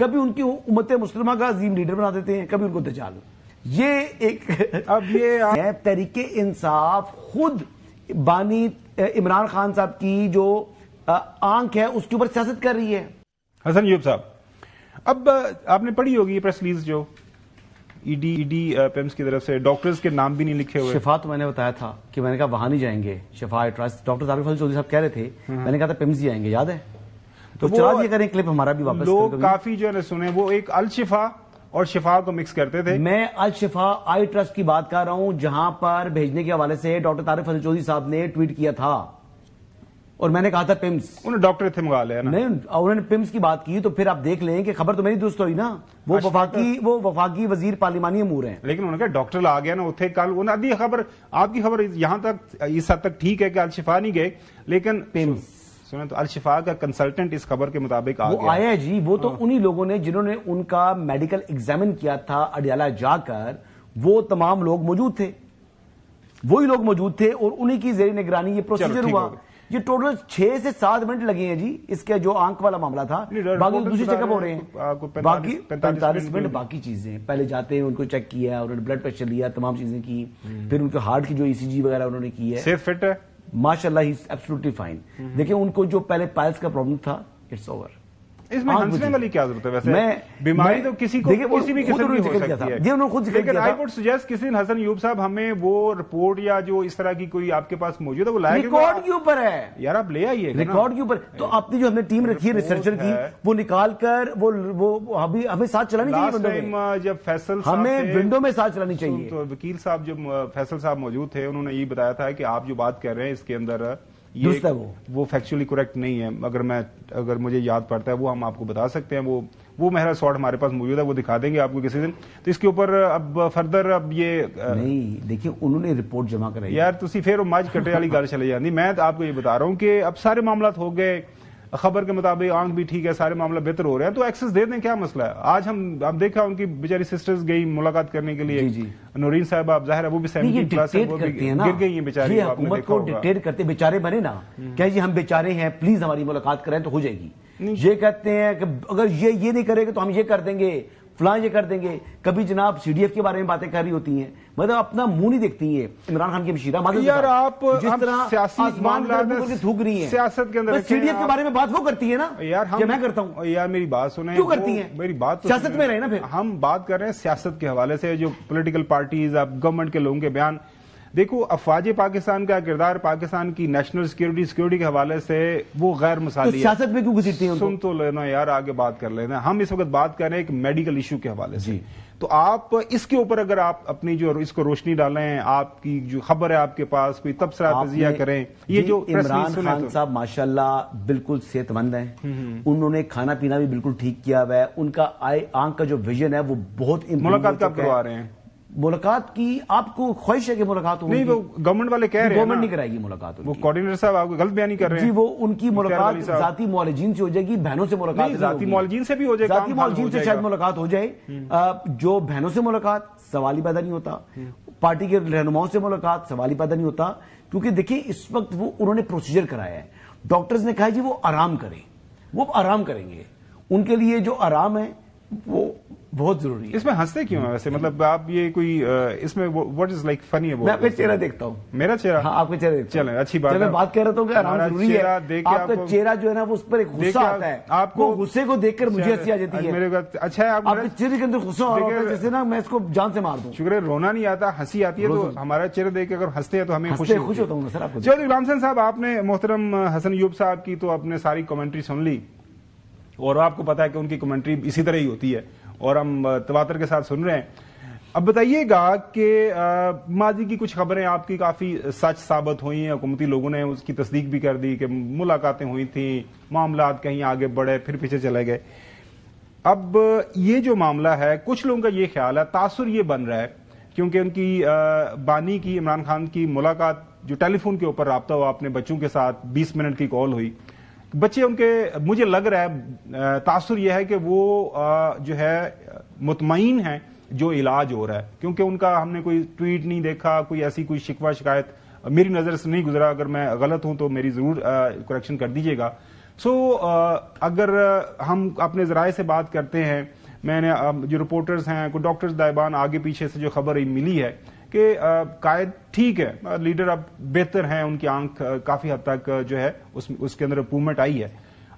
کبھی ان کی امت مسلمہ کا عظیم لیڈر بنا دیتے ہیں، کبھی ان کو دجال. یہ ایک اب یہ تحریک انصاف خود بانی عمران خان صاحب کی جو آنکھ ہے اس کے اوپر سیاست کر رہی ہے. حسن ایوب صاحب، اب آپ نے پڑھی ہوگی یہ پریس ریلیز جو ای ڈی پیمز کی طرف سے، ڈاکٹرز کے نام بھی نہیں لکھے ہوئے. شفا تو میں نے بتایا تھا کہ میں نے کہا وہاں نہیں جائیں گے، شفا ٹرسٹ ڈاکٹر طارق فضل چودھری صاحب کہہ رہے تھے، میں نے کہا تھا پیمز ہی جائیں گے، یاد ہے؟ تو چلا دیا کریں کلپ ہمارا بھی واپس. لوگ کافی جو ہے سنے وہ ایک الشفا اور شفا کو مکس کرتے تھے. میں الشفا آئی ٹرسٹ کی بات کر رہا ہوں جہاں پر بھیجنے کے حوالے سے ڈاکٹر طارق فضل چودھری صاحب نے ٹویٹ کیا تھا اور میں نے کہا تھا پیمز. انہوں نے ڈاکٹر تھے منگا لیا نا. نہیں، انہوں نے پیمز کی بات کی تو پھر آپ دیکھ لیں کہ خبر تو میری دوست ہوئی نا، وہ وفاقی وزیر پارلیمانی امور ہیں. لیکن انہوں نے کہا ڈاکٹر آ گیا نا اتنے کل انہیں خبر، آپ کی خبر یہاں تک اس حد تک ٹھیک ہے کہ الشفا نہیں گئے، لیکن پیمز سنیں تو الشفا کا کنسلٹنٹ اس خبر کے مطابق آ گیا. وہ آیا ہے جی، وہ تو انہی لوگوں نے جنہوں نے ان کا میڈیکل ایگزامن کیا تھا اڈیالہ جا کر، وہ تمام لوگ موجود تھے، وہی لوگ موجود تھے اور انہی کی زیر نگرانی یہ پروسیجر ہوا. یہ ٹوٹل 6 سے 7 منٹ لگے ہیں جی اس کے جو آنکھ والا معاملہ تھا. باقی دوسری چیک اپ ہو رہے ہیں، باقی 45 منٹ باقی چیزیں. پہلے جاتے ہیں ان کو چیک کیا، انہوں نے بلڈ پریشر لیا، تمام چیزیں کی، پھر ان کے ہارٹ کی جو ای سی جی وغیرہ انہوں نے کی ہے. صحت فٹ ہے ماشاء اللہ، ہی از ایبسولوٹلی فائن. دیکھیں ان کو جو پہلے پائلس کا پرابلم تھا اٹس اوور. اس میں ہنسنے والی کیا ضرورت ہے؟ ویسے بیماری تو کسی کو کسی بھی قسم کی ہو سکتی ہے. لیکن آئی وڈ سجیسٹ کسی دن حسن ایوب صاحب ہمیں وہ رپورٹ یا جو اس طرح کی کوئی آپ کے پاس موجود ہے وہ لائے. ریکارڈ کے اوپر ہے یار، آپ لے آئیے ریکارڈ کے اوپر. تو آپ نے جو ہم نے ٹیم رکھی ہے ریسرچر کی، وہ نکال کر وہ ہمیں ساتھ چلانی چاہیے. جب فیصل ہمیں ونڈو میں ساتھ چلانی چاہیے. تو وکیل صاحب جو فیصل صاحب موجود تھے انہوں نے یہ بتایا تھا کہ آپ جو بات کر رہے ہیں اس کے اندر وہ فیکچولی کریکٹ نہیں ہے. اگر مجھے یاد پڑتا ہے وہ ہم آپ کو بتا سکتے ہیں. وہ مہرا سواٹ ہمارے پاس موجود ہے، وہ دکھا دیں گے آپ کو کسی دن. تو اس کے اوپر اب فردر اب یہ نہیں دیکھیں انہوں نے رپورٹ جمع کرائی. یار تسی پھر ماج کٹے والی گل چلے جاندی. میں آپ کو یہ بتا رہا ہوں کہ اب سارے معاملات ہو گئے، خبر کے مطابق آنکھ بھی ٹھیک ہے، سارے معاملہ بہتر ہو رہے ہیں، تو ایکسس دے دیں، کیا مسئلہ ہے؟ آج ہم دیکھا ان کی بیچاری سسٹرز گئی ملاقات کرنے کے لیے. نورین صاحب آپ ظاہر ہے وہ بھی 70 پلس ہے، وہ بھی گر گئی ہیں بیچاری. حکومت کو ڈکٹیٹ کرتے بیچارے بنے نا کہ جی ہم بیچارے ہیں پلیز ہماری ملاقات کریں تو ہو جائے گی. یہ کہتے ہیں کہ اگر یہ نہیں کرے گا تو ہم یہ کر دیں گے، فلاں یہ کر دیں گے. کبھی جناب سی ڈی ایف کے بارے میں باتیں کر رہی ہوتی ہیں، مطلب اپنا منہ نہیں دیکھتی ہیں. عمران خان کی مشیرہ یار آپ جس طرح آسمان کے تھوک رہی ہیں سیاست کے اندر، سی ڈی ایف کے بارے میں بات وہ کرتی ہے نا یار، میں کرتا ہوں. یار میری بات سنیں، کیوں کرتی ہیں؟ میری بات سیاست میں رہے نا. پھر ہم بات کر رہے ہیں سیاست کے حوالے سے، جو پولیٹیکل پارٹیز اب گورنمنٹ کے لوگوں کے بیان. دیکھو افواج پاکستان کا کردار پاکستان کی نیشنل سیکورٹی کے حوالے سے وہ غیر مثالی ہے. سیاست میں کیوں گھسیٹتی ہیں؟ سن تو لینا یار، آگے بات کر لینا. ہم اس وقت بات کر رہے ہیں ایک میڈیکل ایشو کے حوالے سے. تو آپ اس کے اوپر اگر آپ اپنی جو اس کو روشنی ڈالیں، آپ کی جو خبر ہے آپ کے پاس، کوئی تبصرہ تجزیہ کریں. یہ جو عمران خان صاحب ماشاءاللہ بالکل صحت مند ہیں، انہوں نے کھانا پینا بھی بالکل ٹھیک کیا ہوا ہے. ان کا آنکھ کا جو ویژن ہے وہ بہت ملاقات کب کروا رہے ہیں؟ ملاقات کی آپ کو خواہش ہے کہ ملاقات ہو؟ نہیں، وہ گورنمنٹ والے کہہ رہے ہیں گورنمنٹ نہیں کرائے گی ملاقات. وہ کوارڈینیٹر صاحب آپ کو غلط بیانی کر رہے ہیں جی. وہ ان کی ملاقات ذاتی معالجین سے ہو جائے گی، بہنوں سے ملاقات. ذاتی معالجین سے بھی ہو جائے گی، ذاتی معالجین سے شاید ملاقات ہو جائے. جو بہنوں سے ملاقات سوال ہی پیدا نہیں ہوتا، پارٹی کے رہنماؤں سے ملاقات سوال ہی پیدا نہیں ہوتا. کیونکہ دیکھیں اس وقت وہ انہوں نے پروسیجر کرایا ہے. ڈاکٹرز نے کہا جی وہ آرام کریں، وہ آرام کریں گے. ان کے لیے جو آرام ہے وہ بہت ضروری ہے. اس میں ہنستے کیوں ہیں ویسے؟ مطلب آپ یہ کوئی اس میں واٹ از لائک فنی ہے؟ میں اپنا چہرہ دیکھتا ہوں. میرا چہرہ؟ ہاں آپ کا چہرہ دیکھتا ہوں. چلیں اچھی بات ہے. میں بات کہہ رہا ہوں کہ آرام ضروری ہے. آپ کا چہرہ جو ہے نا وہ اس پر ایک غصہ آتا ہے، آپ کو غصے کو دیکھ کر مجھے ہنسی آ جاتی ہے. اچھا ہے آپ کے چہرے کے اندر غصہ آ رہا ہے جیسے نا میں اس کو جان سے مار دوں. شکر ہے رونا نہیں آتا، ہنسی آتی ہے. تو ہمارا چہرہ دیکھ کے اگر ہنستے ہیں تو ہمیں خوش ہوتا ہوں سر. آپ کو چودھری غلام حسین صاحب، آپ نے محترم حسن ایوب صاحب کی تو اپنے ساری کمنٹری سن لی، اور آپ کو پتا ہے کہ ان کی کمنٹری اسی طرح ہی ہوتی ہے اور ہم تواتر کے ساتھ سن رہے ہیں. اب بتائیے گا کہ ماضی کی کچھ خبریں آپ کی کافی سچ ثابت ہوئی ہیں، حکومتی لوگوں نے اس کی تصدیق بھی کر دی کہ ملاقاتیں ہوئی تھیں، معاملات کہیں آگے بڑھے پھر پیچھے چلے گئے. اب یہ جو معاملہ ہے کچھ لوگوں کا یہ خیال ہے، تاثر یہ بن رہا ہے کیونکہ ان کی بانی کی عمران خان کی ملاقات جو ٹیلی فون کے اوپر رابطہ ہوا اپنے بچوں کے ساتھ، 20 منٹ کی کال ہوئی. بچے ان کے، مجھے لگ رہا ہے تاثر یہ ہے کہ وہ جو ہے مطمئن ہیں جو علاج ہو رہا ہے، کیونکہ ان کا ہم نے کوئی ٹویٹ نہیں دیکھا، کوئی ایسی کوئی شکوہ شکایت میری نظر سے نہیں گزرا. اگر میں غلط ہوں تو میری ضرور کریکشن کر دیجیے گا. سو اگر ہم اپنے ذرائع سے بات کرتے ہیں، میں نے جو رپورٹرز ہیں، کوئی ڈاکٹرز دائبان آگے پیچھے سے جو خبر ملی ہے کہ قائد ٹھیک ہے، لیڈر اب بہتر ہیں، ان کی آنکھ کافی حد تک جو ہے اس کے اندر امپروومنٹ آئی ہے.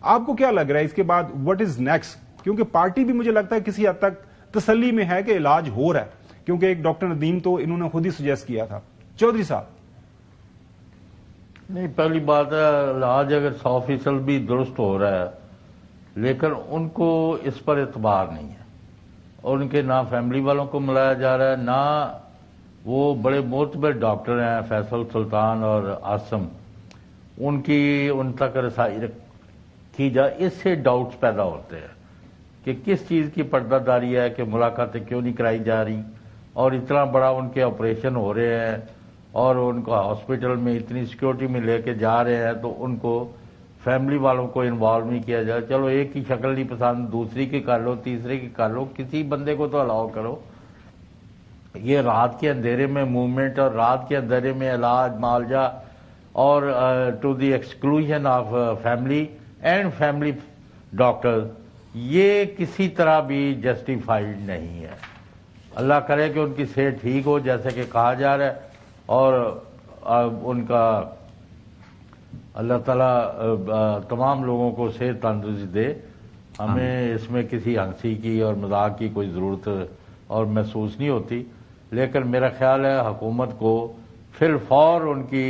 آپ کو کیا لگ رہا ہے اس کے بعد وٹ از نیکسٹ؟ کیونکہ پارٹی بھی مجھے لگتا ہے کسی حد تک تسلی میں ہے کہ علاج ہو رہا ہے، کیونکہ ایک ڈاکٹر ندیم تو انہوں نے خود ہی سجیسٹ کیا تھا. چودھری صاحب. نہیں، پہلی بات ہے علاج اگر 100% بھی درست ہو رہا ہے، لیکن ان کو اس پر اعتبار نہیں ہے، اور ان کے نہ فیملی والوں کو ملایا جا رہا ہے، نہ وہ بڑے معتبر ڈاکٹر ہیں فیصل سلطان اور عاصم، ان تک رسائی کی جائے. اس سے ڈاؤٹس پیدا ہوتے ہیں کہ کس چیز کی پردہ داری ہے، کہ ملاقاتیں کیوں نہیں کرائی جا رہی، اور اتنا بڑا ان کے آپریشن ہو رہے ہیں اور ان کو ہاسپٹل میں اتنی سیکورٹی میں لے کے جا رہے ہیں، تو ان کو فیملی والوں کو انوالو نہیں کیا جائے. چلو ایک کی شکل نہیں پسند، دوسری کی کر لو، تیسرے کی کر لو، کسی بندے کو تو الاؤ کرو. یہ رات کے اندھیرے میں موومنٹ اور رات کے اندھیرے میں علاج معالجہ اور to the exclusion of family and family doctor, یہ کسی طرح بھی جسٹیفائڈ نہیں ہے. اللہ کرے کہ ان کی صحت ٹھیک ہو جیسے کہ کہا جا رہا ہے، اور ان کا اللہ تعالیٰ تمام لوگوں کو صحت تندرستی دے. ہمیں اس میں کسی ہنسی کی اور مذاق کی کوئی ضرورت اور محسوس نہیں ہوتی، لیکن میرا خیال ہے حکومت کو فی الفور ان کی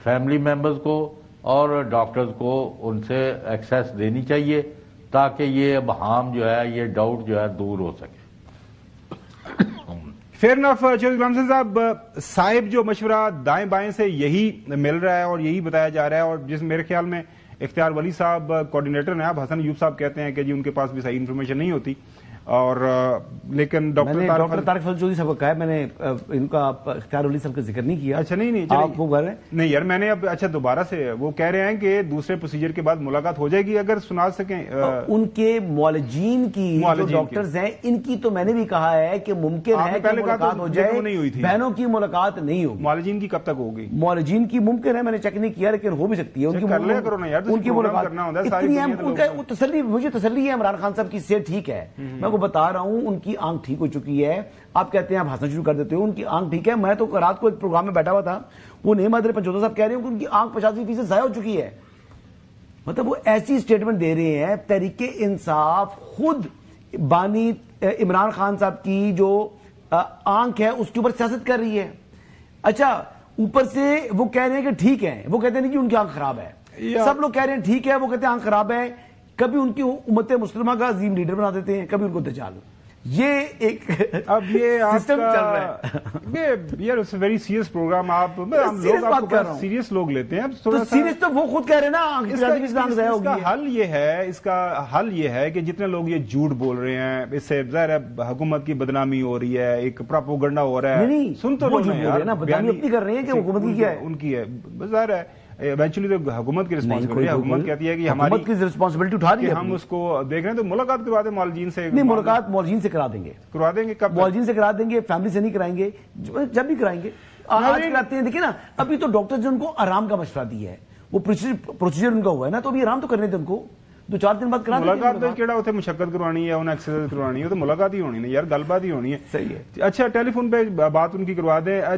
فیملی ممبرز کو اور ڈاکٹرز کو ان سے ایکسیس دینی چاہیے، تاکہ یہ ابہام جو ہے، یہ ڈاؤٹ جو ہے دور ہو سکے. Fair enough. چودھری غلام حسین صاحب، صاحب جو مشورہ دائیں بائیں سے یہی مل رہا ہے اور یہی بتایا جا رہا ہے، اور جس میرے خیال میں اختیار ولی صاحب کوآرڈینیٹر ہیں، اب حسن ایوب صاحب کہتے ہیں کہ جی ان کے پاس بھی صحیح انفارمیشن نہیں ہوتی، اور لیکن ڈاکٹر طارق فضل چودھری صاحب کو کہا ہے، میں نے ان کا اختیار ولی صاحب کا ذکر نہیں کیا. اچھا نہیں آپ وہ کہہ رہے ہیں؟ نہیں یار، میں نے اب اچھا دوبارہ سے وہ کہہ رہے ہیں کہ دوسرے پروسیجر کے بعد ملاقات ہو جائے گی. اگر سنا سکیں ان کے معالجین کی جو ڈاکٹرز ہیں، ان کی تو میں نے بھی کہا ہے کہ ممکن ہے کہ ملاقات ہو جائے، بہنوں کی ملاقات نہیں ہوگی. معالجین کی کب تک ہوگی؟ معالجین کی ممکن ہے، میں نے چیک نہیں کیا لیکن ہو بھی سکتی ہے. ان کی ملاقات اتنی ہے، مجھے تسلی ہے عمران خان صاحب کی صحت ٹھیک ہے. میں کو بتا رہا ہوں ان کی آنکھ ٹھیک ہو چکی ہے. آپ کہتے ہیں آپ ہنسنا شروع کر دیتے ہو، ان کی آنکھ ٹھیک ہے. میں تو رات کو ایک پروگرام میں بیٹھا ہوا تھا، وہ نعیم حیدر پنجوتا صاحب کہہ رہے ہیں کہ ان کی آنکھ 85% ضائع ہو چکی ہے. مطلب وہ ایسی سٹیٹمنٹ دے رہے ہیں. تحریک انصاف خود بانی عمران خان صاحب کی جو آنکھ ہے اس کے اوپر سیاست کر رہی ہے. اچھا اوپر سے وہ کہہ رہے ہیں کہ ٹھیک ہے، وہ کہتے ہیں کہ ان کی آنکھ خراب ہے. سب لوگ کہہ رہے ہیں ٹھیک ہے، وہ کہتے ہیں آنکھ خراب ہے. کبھی ان کی امت مسلمہ کا عظیم لیڈر بنا دیتے ہیں، کبھی ان کو دجال. یہ ایک اب یہ سسٹم چل رہا ہے. یہ ویری سیریس پروگرام. آپ سیریس لوگ لیتے ہیں. تو سیریس تو وہ خود کہہ رہے ہیں نا. اس کا حل یہ ہے کہ جتنے لوگ یہ جھوٹ بول رہے ہیں، اس سے ظاہر ہے حکومت کی بدنامی ہو رئی ہے، ایک پراپوگنڈا ہو رہا ہے. سن تو بدنامی اپنی کر رہے ہیں کہ حکومت کی کیا ہے، ان کی ہے. ظاہر ہے ایونچولی تو حکومت کی رسپانسبلٹی ہے. حکومت کہتی ہے کہ ہماری رسپانسبلٹی اٹھا رہی ہے، ہم اس کو دیکھ رہے ہیں. تو ملاقات کروا دیں معالجین سے. نہیں، ملاقات معالجین سے کرا دیں گے. کب معالجین سے کرا دیں گے، فیملی سے نہیں کرائیں گے. جب بھی کرائیں گے آج کراتے ہیں. دیکھیں نا، ابھی تو ڈاکٹر نے ان کو آرام کا مشورہ دیا ہے، وہ پروسیجر ان کا ہوا ہے نا، تو ابھی آرام تو کرنے تھے ان کو. 2-4 دن بعد کرا دیں. ملاقات کیڑا ہوتے مشقت کروانی ہے، انہیں ایکسرسائز کروانی ہے، تو ملاقات ہی ہونی ہے یار، گل بات ہی ہونی ہے. صحیح ہے. اچھا ٹیلی فون پہ بات ان کی کروا دیں.